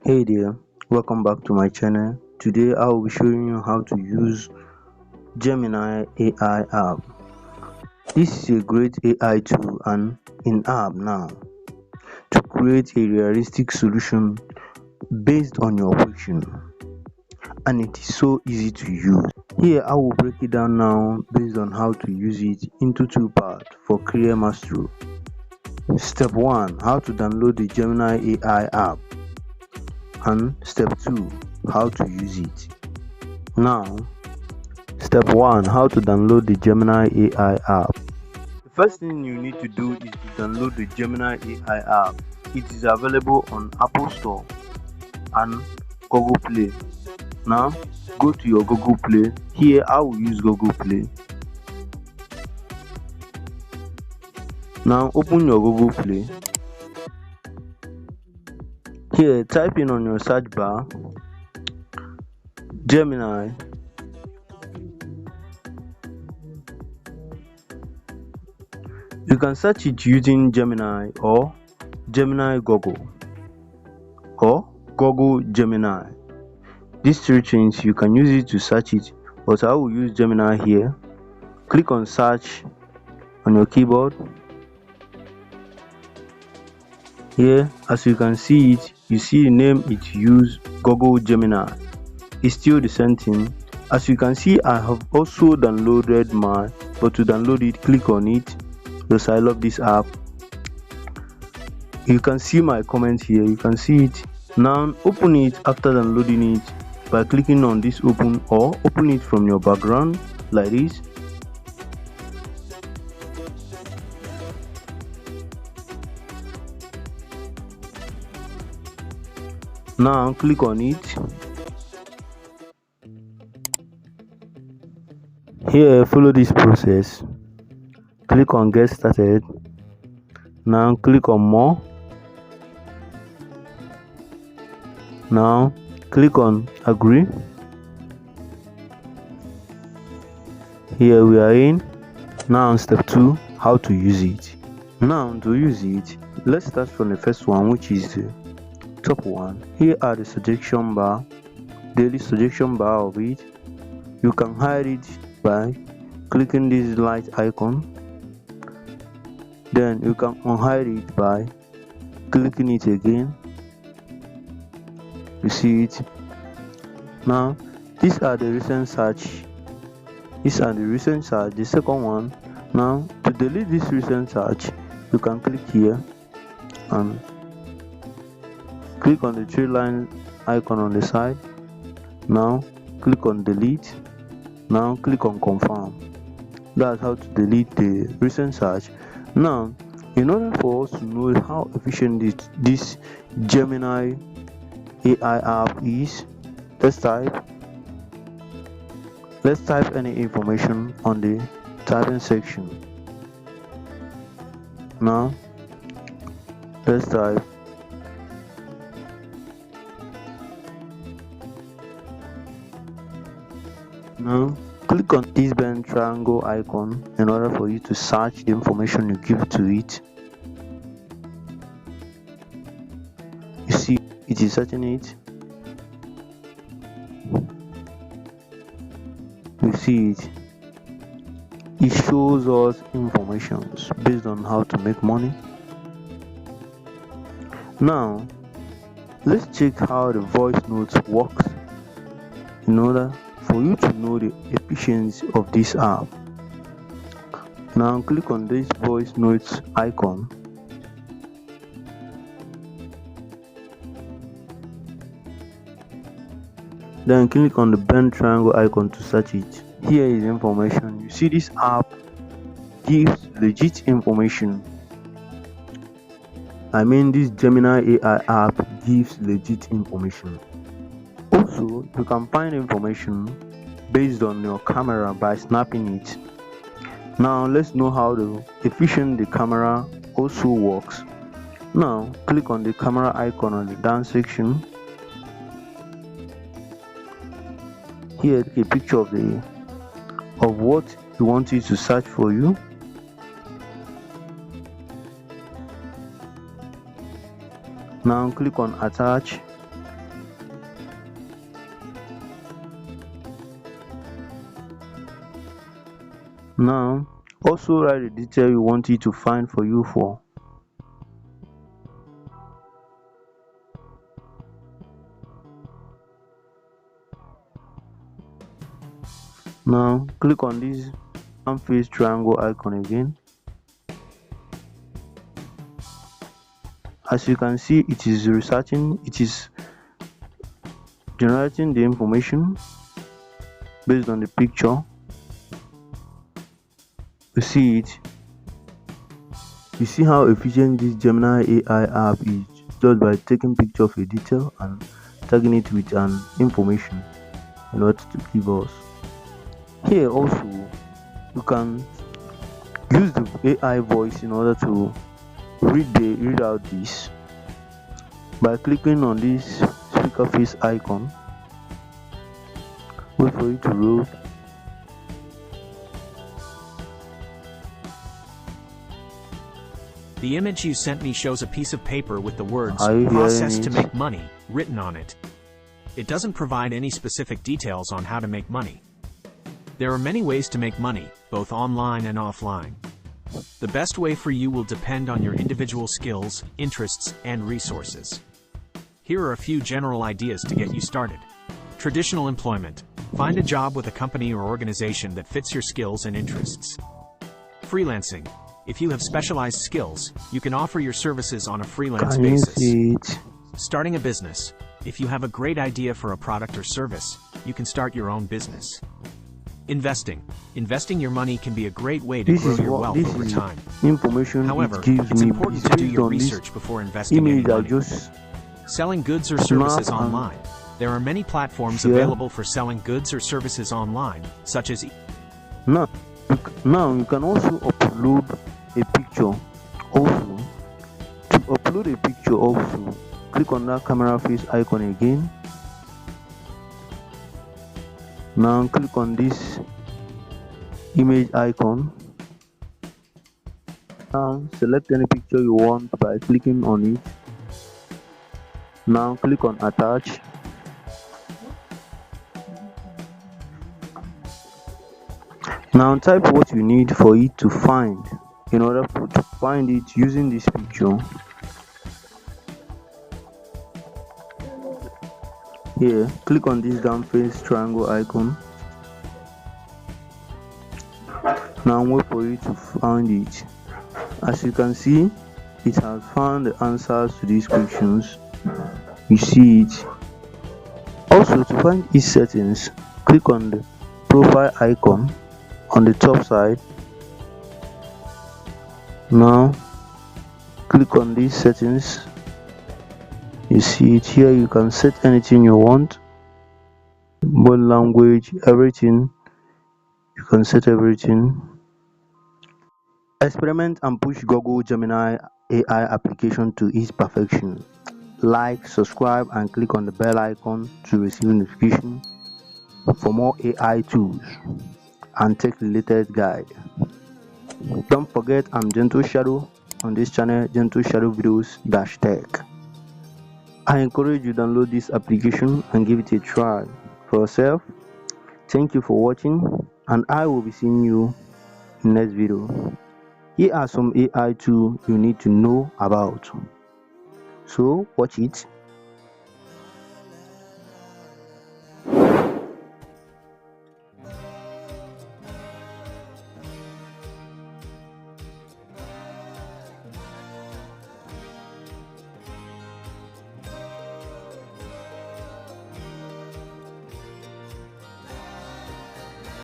Hey there, welcome back to my channel. Today I will be showing you how to use Gemini AI app. This is a great AI tool and in-app now to create a realistic solution based on your question, and it is so easy to use. Here I will break it down now based on how to use it into two parts for clear mastery. Step 1, how to download the Gemini AI app, and step 2, how to use it. Now, step 1, how to download the Gemini AI app. The first thing you need to do is to download the Gemini AI app. It is available on Apple Store and Google Play. Now, go to your Google Play. Here I will use Google Play. Now open your Google Play. Here type in on your search bar Gemini. You can search it using Gemini or Gemini Google or Google Gemini. These three things you can use it to search it, but I will use Gemini here. Click on search on your keyboard. Here, as you can see it, you see the name it used, Google Gemini. It's still the same thing. As you can see, I have also downloaded mine, but to download it, click on it because I love this app. You can see my comment here, you can see it. Now open it after downloading it by clicking on this open, or open it from your background like this. Now click on it. Here, follow this process. Click on get started. Now click on more. Now click on agree. Here we are in. Now step 2, how to use it. Now to use it, let's start from the first one, which is the top one. Here are the suggestion bar, daily suggestion bar of it. You can hide it by clicking this light icon. Then you can unhide it by clicking it again. You see it. Now these are the recent search. These are the recent search. The second one. Now to delete this recent search, you can click here and click on the three line icon on the side. Now click on delete. Now click on confirm. That's how to delete the recent search. Now, in order for us to know how efficient this Gemini AI app is, let's type any information on the typing section. Now let's type now click on this bend triangle icon in order for you to search the information you give to it. You see it is searching it. You see it. It shows us information based on how to make money. Now let's check how the voice notes works in order for you to know the efficiency of this app. Now click on this voice notes icon. Then click on the bend triangle icon to search it. Here is information. You see this app gives legit information. I mean, this Gemini AI app gives legit information. Also, you can find information based on your camera by snapping it. Now let's know how efficient the camera also works. Now click on the camera icon on the down section. Here, take a picture of what you want it to search for you. Now click on attach. Now also write the detail you want it to find for you for. Now click on this face triangle icon again. As you can see, it is researching, it is generating the information based on the picture. You see it. You see how efficient this Gemini AI app is just by taking picture of a detail and tagging it with an information in order to give us. Here also you can use the AI voice in order to read out this by clicking on this speaker face icon. Wait for it to load. The image you sent me shows a piece of paper with the words Are you "process to hearing it? make money" written on it. It doesn't provide any specific details on how to make money. There are many ways to make money, both online and offline. The best way for you will depend on your individual skills, interests, and resources. Here are a few general ideas to get you started. Traditional employment. Find a job with a company or organization that fits your skills and interests. Freelancing. If you have specialized skills, you can offer your services on a freelance Can you basis. see it? Starting a business. If you have a great idea for a product or service, you can start your own business. Investing. Investing your money can be a great way to grow your wealth over time. Information However, it gives it's me important to do based your on this research before investing any image I money. just Selling goods or services snap and online. There are many platforms share. available for selling goods or services online, such as Now you can also upload a picture. Also, to upload a picture also, click on that camera face icon again. Now click on this image icon. Now select any picture you want by clicking on it. Now click on attach. Now type what you need for it to find. In order to find it using this picture, here click on this down face triangle icon. Now wait for you to find it. As you can see, it has found the answers to these questions. You see it. Also, to find its settings, click on the profile icon on the top side. Now click on these settings. You see it here. You can set anything you want, body language, everything. You can set everything. Experiment and push Google Gemini AI application to its perfection. Like, subscribe, and click on the bell icon to receive notification for more AI tools and tech related guide. Don't forget, I'm Gentle Shadow on this channel, Gentle Shadow Videos Tech. I encourage you to download this application and give it a try for yourself. Thank you for watching, and I will be seeing you in the next video. Here are some AI tools you need to know about. So watch it